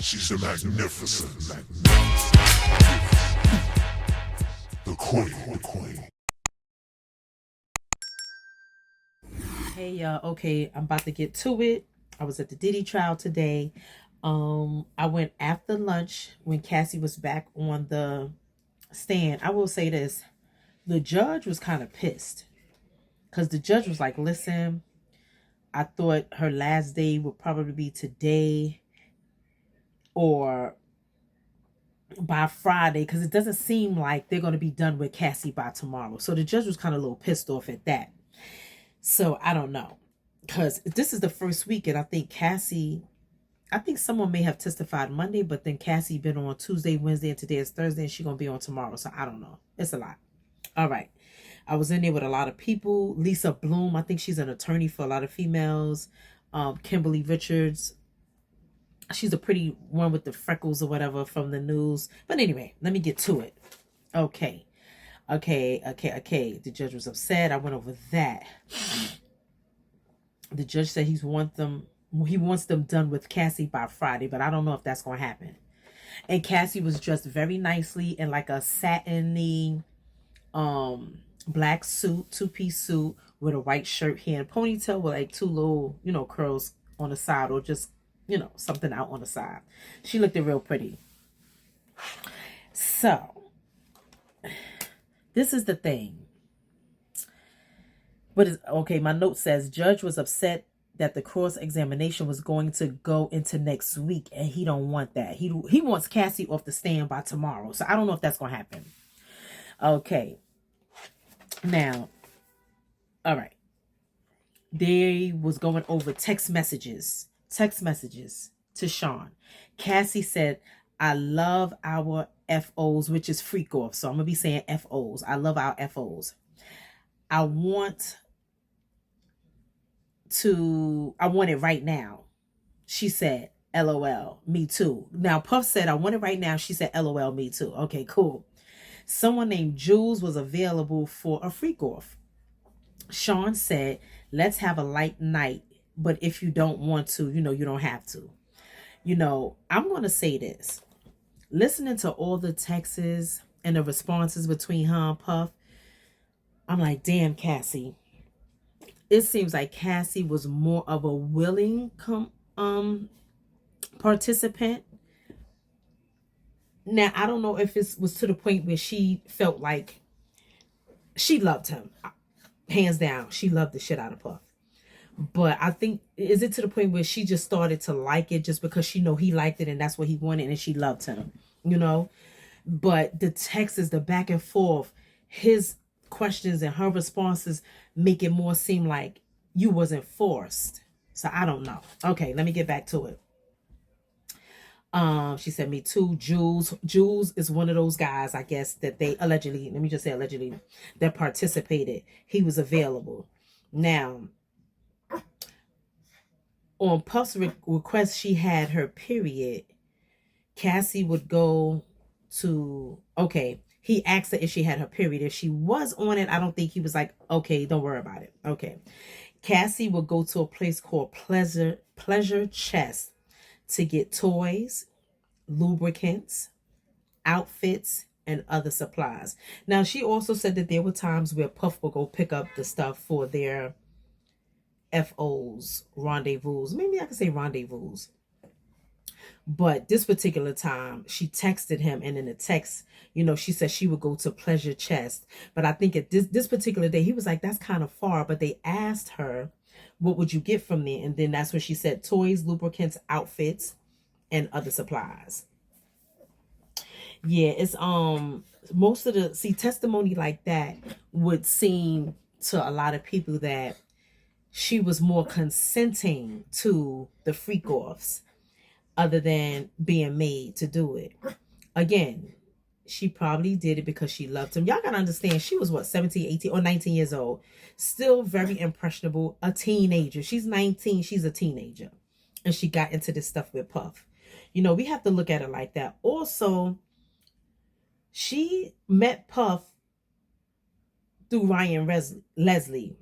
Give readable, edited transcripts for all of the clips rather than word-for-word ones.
She's the magnificent, the queen. Hey y'all, okay, I'm about to get to it. I was at the Diddy trial today. I went after lunch when Cassie was back on the stand. I will say this, the judge was kind of pissed because the judge was like, listen, I thought her last day would probably be today or by Friday because it doesn't seem like they're going to be done with Cassie by tomorrow. So the judge was kind of a little pissed off at that. So I don't know, because this is the first week, and I think someone may have testified Monday, but then Cassie been on Tuesday, Wednesday, and today is Thursday, and she's gonna be on tomorrow. So I don't know. It's a lot. All right. I was in there with a lot of people. Lisa Bloom, I think she's an attorney for a lot of females. Kimberly Richards, she's a pretty one with the freckles or whatever from the news. But anyway, let me get to it. Okay. The judge was upset. I went over that. The judge said he wants them done with Cassie by Friday, but I don't know if that's going to happen. And Cassie was dressed very nicely in like a satiny black suit, two-piece suit with a white shirt here and ponytail with like two little, curls on the side, or just, something out on the side. She looked real pretty. So this is the thing. My note says judge was upset that the cross-examination was going to go into next week, and he don't want that. He wants Cassie off the stand by tomorrow. So I don't know if that's going to happen. Okay. Now, all right. They was going over text messages to Sean. Cassie said, I love our FOs, which is freak off. So I'm going to be saying FOs. I love our FOs. I want it right now. She said, LOL, me too. Now, Puff said, I want it right now. She said, LOL, me too. Okay, cool. Someone named Jules was available for a freak off. Sean said, let's have a light night, but if you don't want to, you don't have to. I'm going to say this. Listening to all the texts and the responses between her and Puff, I'm like, damn, Cassie. It seems like Cassie was more of a willing participant. Now, I don't know if it was to the point where she felt like she loved him. Hands down, she loved the shit out of Puff. But I think, is it to the point where she just started to like it just because she know he liked it and that's what he wanted and she loved him, But the text is the back and forth. His questions and her responses make it more seem like you wasn't forced. So I don't know. Okay, let me get back to it. She said, me too. Jules is one of those guys, I guess, that they allegedly, let me just say allegedly, that participated. He was available. Now, on Puff's request, she had her period. Cassie would go to, he asked her if she had her period. If she was on it, I don't think he was like, okay, don't worry about it. Okay. Cassie would go to a place called Pleasure Chest to get toys, lubricants, outfits, and other supplies. Now, she also said that there were times where Puff would go pick up the stuff for their FOs, rendezvous. Maybe I could say rendezvous. But this particular time, she texted him, and in the text, she said she would go to Pleasure Chest. But I think at this particular day, he was like, that's kind of far. But they asked her, what would you get from there? And then that's when she said toys, lubricants, outfits, and other supplies. Yeah, it's most of the testimony like that would seem to a lot of people that she was more consenting to the freak offs other than being made to do it. Again, she probably did it because she loved him. Y'all gotta understand, she was 17, 18, or 19 years old. Still very impressionable, a teenager. She's 19, she's a teenager. And she got into this stuff with Puff. We have to look at it like that. Also, she met Puff through Ryan Leslie.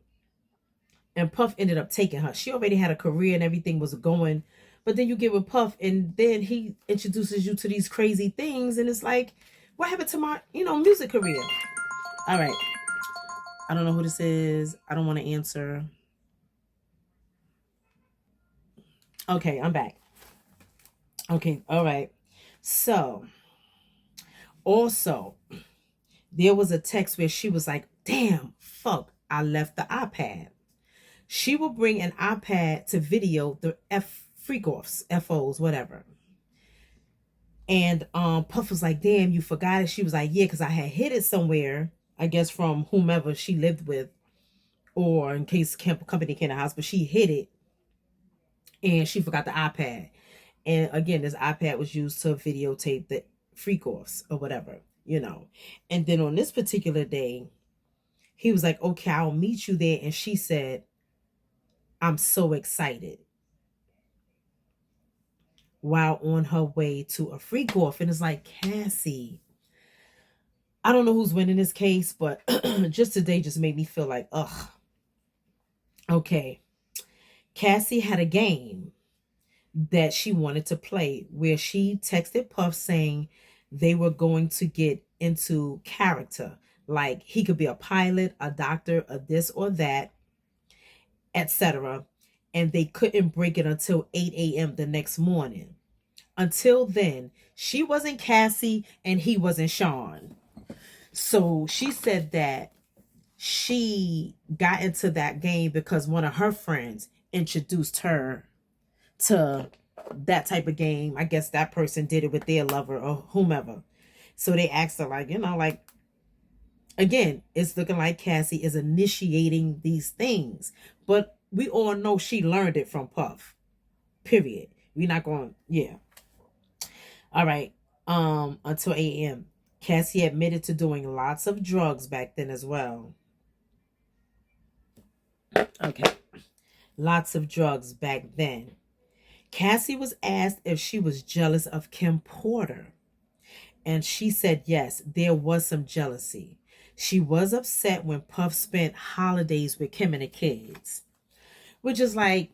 And Puff ended up taking her. She already had a career and everything was going But then you get with Puff, and then he introduces you to these crazy things, and it's like, what happened to my, music career? All right. I don't know who this is. I don't want to answer. Okay, I'm back. Okay, all right. So, also, there was a text where she was like, damn, fuck, I left the iPad. She will bring an iPad to video the freak offs, FOs, whatever. And Puff was like, damn, you forgot it. She was like, yeah, because I had hid it somewhere, I guess from whomever she lived with, or in case company came to the house, but she hid it and she forgot the iPad. And again, this iPad was used to videotape the freak offs or whatever, And then on this particular day, he was like, okay, I'll meet you there. And she said, I'm so excited, while on her way to a freak off. And it's like, Cassie, I don't know who's winning this case, but just today just made me feel like, ugh. Okay. Cassie had a game that she wanted to play where she texted Puff saying they were going to get into character. Like he could be a pilot, a doctor, a this or that, etc. And they couldn't break it until 8 a.m. the next morning. Until then, she wasn't Cassie and he wasn't Sean. So she said that she got into that game because one of her friends introduced her to that type of game. I guess that person did it with their lover or whomever. So they asked her, like, again, it's looking like Cassie is initiating these things. But we all know she learned it from Puff. Period. We're not going, yeah. All right. Until 8 a.m. Cassie admitted to doing lots of drugs back then as well. Okay. Lots of drugs back then. Cassie was asked if she was jealous of Kim Porter. And she said yes, there was some jealousy. She was upset when Puff spent holidays with Kim and the kids. Which is like,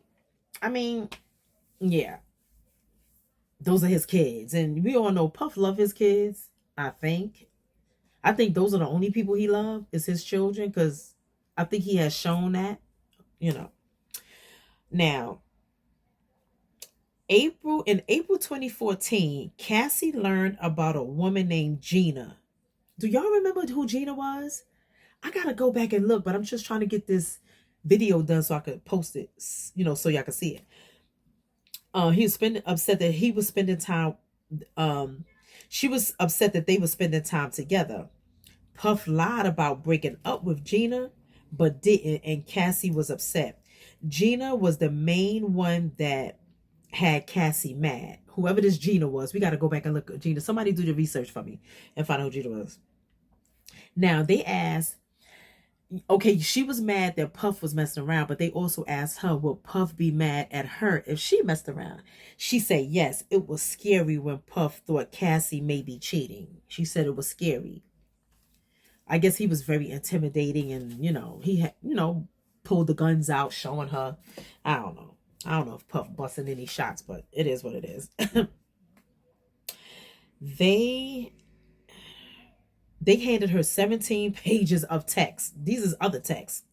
yeah. Those are his kids. And we all know Puff love his kids, I think. I think those are the only people he loved is his children, because I think he has shown that, Now, in April 2014, Cassie learned about a woman named Gina. Do y'all remember who Gina was? I gotta go back and look, but I'm just trying to get this video done so I could post it, so y'all can see it. He was upset that he was spending time. She was upset that they were spending time together. Puff lied about breaking up with Gina, but didn't, and Cassie was upset. Gina was the main one that had Cassie mad. Whoever this Gina was, we got to go back and look at Gina. Somebody do the research for me and find out who Gina was. Now, they asked, okay, she was mad that Puff was messing around, but they also asked her, would Puff be mad at her if she messed around? She said, yes, it was scary when Puff thought Cassie may be cheating. She said it was scary. I guess he was very intimidating and, he had, pulled the guns out, showing her. I don't know. I don't know if Puff busting any shots, but it is what it is. They handed her 17 pages of text. These is other texts.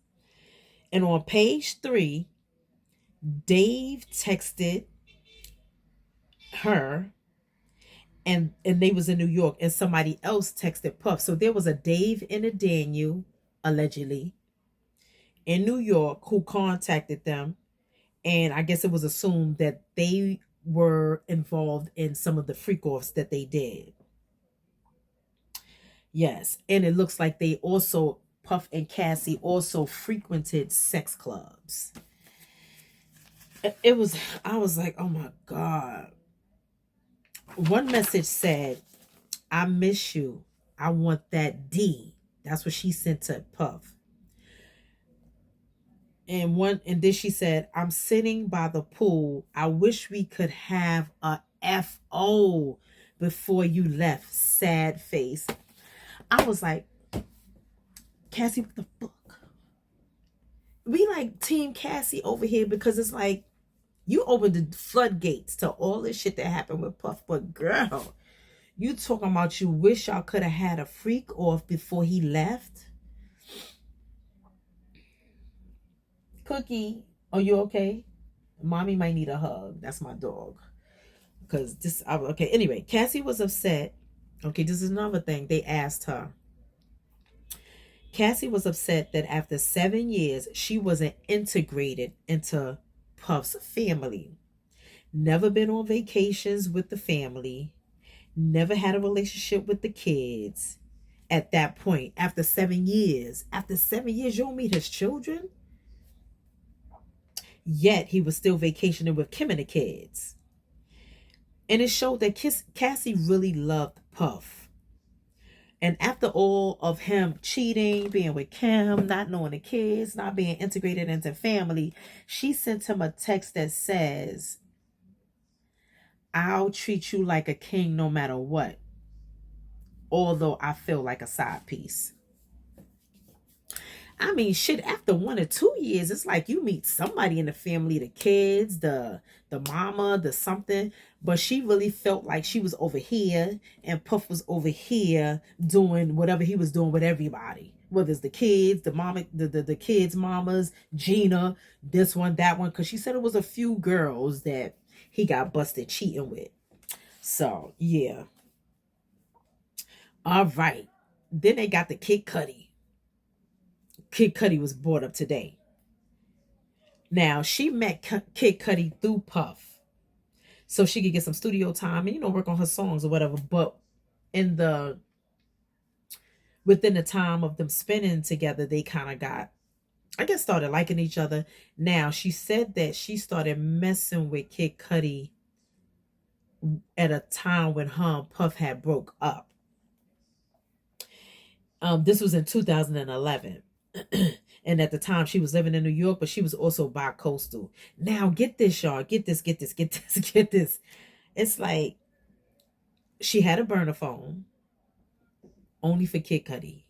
And on page 3, Dave texted her, and they was in New York, and somebody else texted Puff. So there was a Dave and a Daniel, allegedly, in New York who contacted them. And I guess it was assumed that they were involved in some of the freak-offs that they did. Yes. And it looks like they also, Puff and Cassie also frequented sex clubs. I was like, oh my God. One message said, I miss you. I want that D. That's what she sent to Puff. And then she said, I'm sitting by the pool. I wish we could have a FO before you left. Sad face. I was like, Cassie, what the fuck? We like Team Cassie over here because it's like, You opened the floodgates to all this shit that happened with Puff. But girl, you talking about you wish y'all could have had a freak off before he left? Cookie, are you okay? Mommy might need a hug. That's my dog. Because okay, anyway, Cassie was upset. Okay, this is another thing. They asked her. Cassie was upset that after 7 years, she wasn't integrated into Puff's family. Never been on vacations with the family. Never had a relationship with the kids. At that point, after 7 years, you don't meet his children? Yet he was still vacationing with Kim and the kids. And it showed that Cassie really loved Puff. And after all of him cheating, being with Kim, not knowing the kids, not being integrated into family, she sent him a text that says, I'll treat you like a king no matter what, although I feel like a side piece. I mean, shit, after 1 or 2 years, it's like you meet somebody in the family, the kids, the mama, the something. But she really felt like she was over here and Puff was over here doing whatever he was doing with everybody. Whether it's the kids, the mama, the kids' mamas, Gina, this one, that one. Because she said it was a few girls that he got busted cheating with. So, yeah. All right. Then they got the Kid Cudi. Kid Cudi was brought up today. Now, she met Kid Cudi through Puff, so she could get some studio time and, work on her songs or whatever. But within the time of them spending together, they kind of got, I guess, started liking each other. Now, she said that she started messing with Kid Cudi at a time when her and Puff had broke up. This was in 2011. And at the time she was living in New York, but she was also bi-coastal. Now get this, y'all. Get this. It's like she had a burner phone only for Kid Cudi.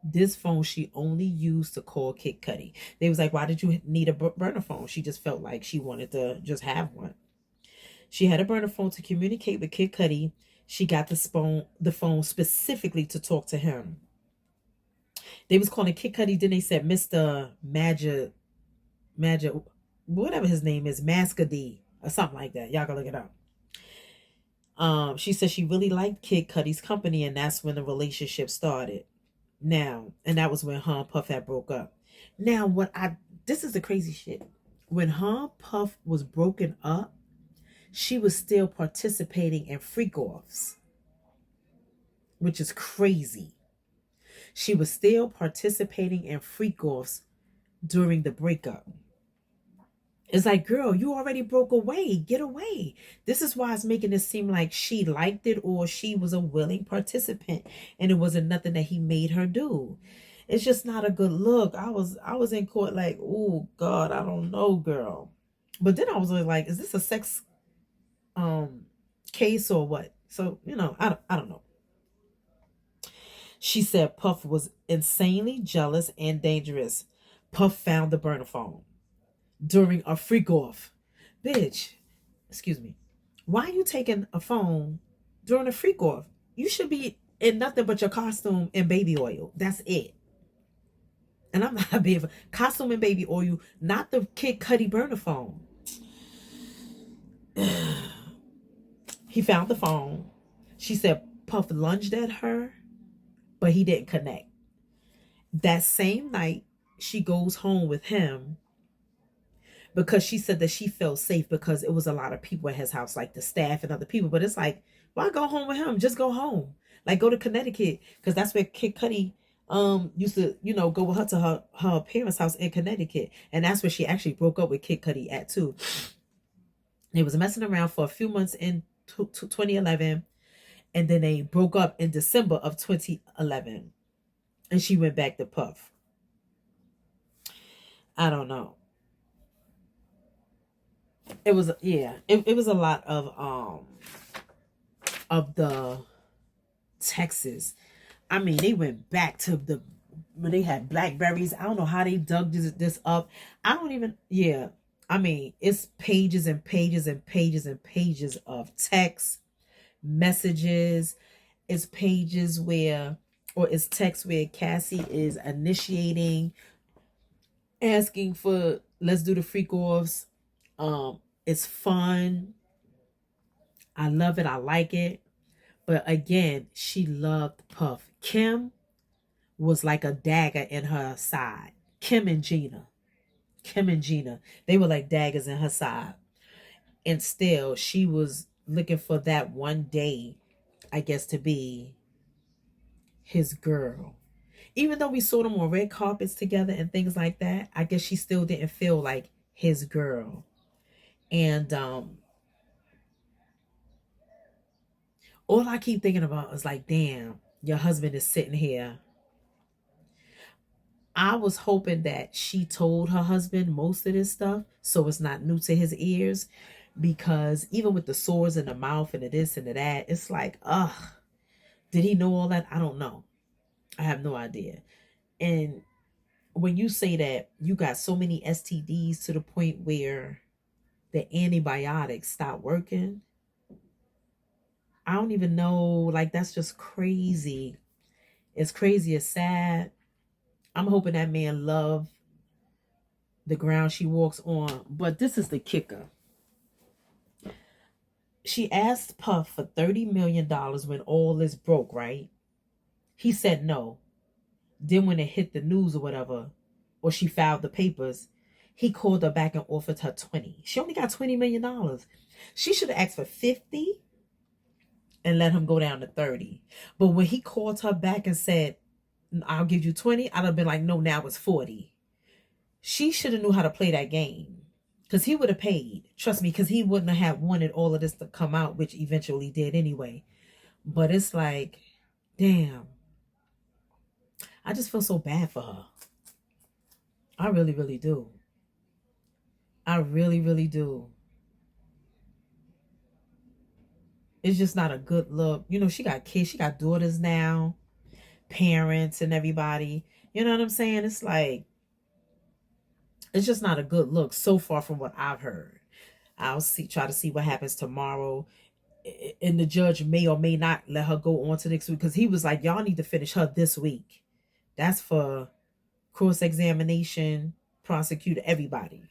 This phone she only used to call Kid Cudi. They was like, why did you need a burner phone? She just felt like she wanted to just have one. She had a burner phone to communicate with Kid Cudi. She got the phone specifically to talk to him. They was calling Kid Cudi, then they said Mr. Magic, whatever his name is, Mascady, or something like that. Y'all can look it up. She said she really liked Kid Cudi's company, and that's when the relationship started. Now, and that was when her and Puff had broke up. Now, this is the crazy shit. When her and Puff was broken up, she was still participating in freak-offs, which is crazy. She was still participating in freak-offs during the breakup. It's like, girl, you already broke away. Get away. This is why it's making it seem like she liked it or she was a willing participant and it wasn't nothing that he made her do. It's just not a good look. I was in court like, oh God, I don't know, girl. But then I was like, is this a sex case or what? So, I don't know. She said Puff was insanely jealous and dangerous. Puff found the burner phone during a freak off. Bitch, excuse me. Why are you taking a phone during a freak off? You should be in nothing but your costume and baby oil. That's it. And I'm not being costume and baby oil, not the Kid Cudi burner phone. He found the phone. She said Puff lunged at her, but he didn't connect. That same night, she goes home with him because she said that she felt safe because it was a lot of people at his house, like the staff and other people. But it's like, why go home with him? Just go home. Like, go to Connecticut, because that's where Kid Cudi used to, go with her to her parents' house in Connecticut. And that's where she actually broke up with Kid Cudi at too. They was messing around for a few months in 2011. And then they broke up in December of 2011. And she went back to Puff. I don't know. It was, it was a lot of the Texas. I mean, they went back to when they had Blackberries. I don't know how they dug this up. I don't even, I mean, it's pages and pages and pages and pages of text messages. It's pages where, or it's text where Cassie is initiating, asking for, let's do the freak offs. It's fun. I love it. I like it. But again, she loved Puff. Kim was like a dagger in her side. Kim and Gina. Kim and Gina. They were like daggers in her side. And still, she was looking for that one day, I guess, to be his girl. Even though we saw them on red carpets together and things like that, I guess she still didn't feel like his girl. And all I keep thinking about is like, damn, your husband is sitting here. I was hoping that she told her husband most of this stuff so it's not new to his ears, because even with the sores in the mouth and the this and the that, it's like, ugh, did he know all that? I don't know. I have no idea. And when you say that you got so many STDs to the point where the antibiotics stop working, I don't even know. Like, that's just crazy. It's crazy. It's sad. I'm hoping that man love the ground she walks on. But this is the kicker. She asked Puff for $30 million when all this broke, right? He said no. Then when it hit the news or whatever, or she filed the papers, he called her back and offered her 20. She only got $20 million. She should have asked for 50 and let him go down to 30. But when he called her back and said, I'll give you 20, I'd have been like, no, now it's 40. She should have knew how to play that game, because he would have paid. Trust me, because he wouldn't have wanted all of this to come out, which eventually did anyway. But it's like, damn. I just feel so bad for her. I really, really do. I really, really do. It's just not a good look. You know, she got kids. She got daughters now. Parents and everybody. You know what I'm saying? It's like, it's just not a good look so far from what I've heard. I'll try to see what happens tomorrow. And the judge may or may not let her go on to next week, because he was like, y'all need to finish her this week. That's for cross-examination, prosecutor, everybody.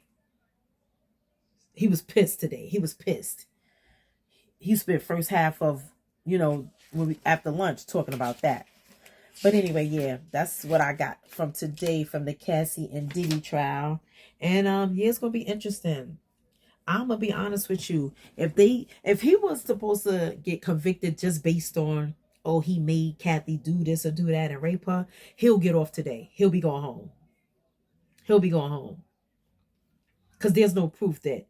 He was pissed today. He was pissed. He spent first half of, when after lunch talking about that. But anyway, yeah, that's what I got from today from the Cassie and Diddy trial. And yeah, it's gonna be interesting. I'm gonna be honest with you. If he was supposed to get convicted just based on, oh, he made Kathy do this or do that and rape her, he'll get off today. He'll be going home. He'll be going home. Because there's no proof that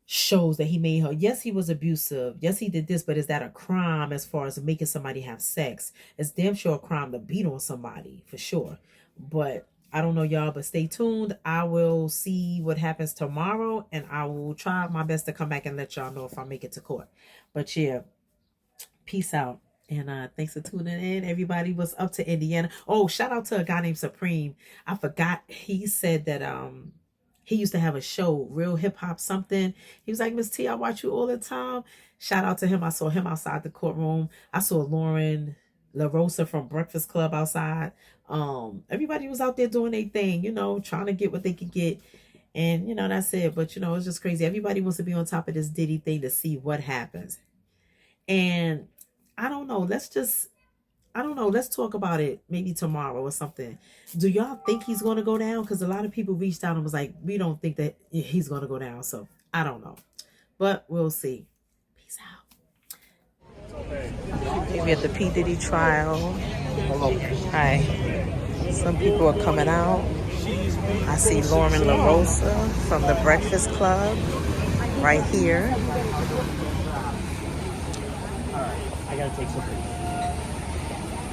shows that he made her. Yes, he was abusive. Yes, he did this, but is that a crime as far as making somebody have sex? It's damn sure a crime to beat on somebody, for sure. But I don't know, y'all, but stay tuned. I will see what happens tomorrow, and I will try my best to come back and let y'all know if I make it to court. But yeah, peace out. And thanks for tuning in. Everybody was up to Indiana. Oh, shout out to a guy named Supreme. I forgot. He said that he used to have a show, Real Hip Hop something. He was like, Miss T, I watch you all the time. Shout out to him. I saw him outside the courtroom. I saw Lauren LaRosa from Breakfast Club outside. Everybody was out there doing their thing, trying to get what they could get. And, that's it. But, it's just crazy. Everybody wants to be on top of this Diddy thing to see what happens. And I don't know. Let's talk about it maybe tomorrow or something. Do y'all think he's going to go down? Because a lot of people reached out and was like, we don't think that he's going to go down. So I don't know. But we'll see. Peace out. Maybe at the P. Diddy trial. Hello. Hi. Some people are coming out. I see Lauren LaRosa from the Breakfast Club right here. I gotta take something.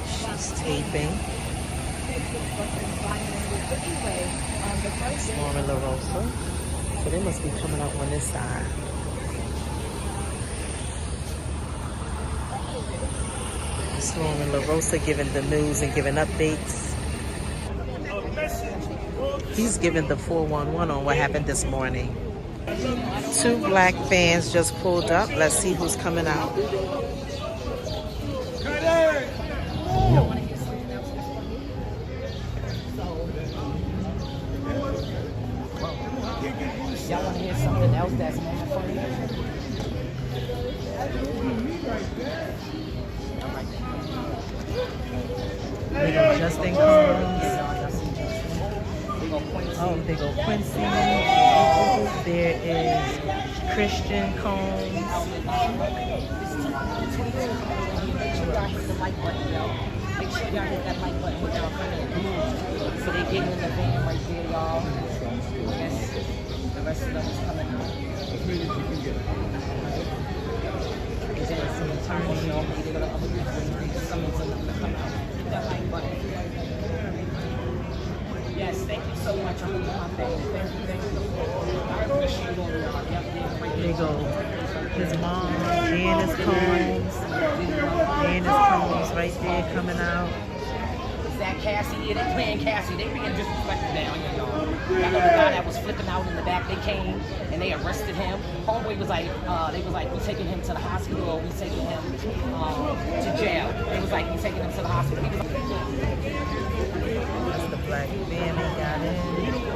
She's taping. Lauren LaRosa. So they must be coming up on this side. It's Lauren LaRosa giving the news and giving updates. A message He's giving the 411 on what happened this morning. 2 black vans just pulled up. Let's see who's coming out. Y'all want to hear something else that's more funny? They go Justin Combs. Oh, they go Quincy. There is Christian Combs. Make sure y'all hit the like button, y'all. Make sure y'all hit that like button with y'all coming. So they getting in the van right there, y'all. Yes. The rest of them is coming out. Is there some attorneys, you know, maybe they're gonna other people summons them to come out. Hit that like button. Yes, thank you so much. I'm gonna do my thing. Thank you. I appreciate all y'all. Yep, There you go. His mom, Janice Combs. Janice Combs right there coming out. Is that Cassie? Yeah, they playing Cassie. They being disrespectful down here, y'all. I know the guy that was flipping out in the back, they came and they arrested him. Homeboy was like, they was like, we taking him to the hospital or we taking him to jail. They was like, we taking him to the hospital. He was like, That's the black van they got in.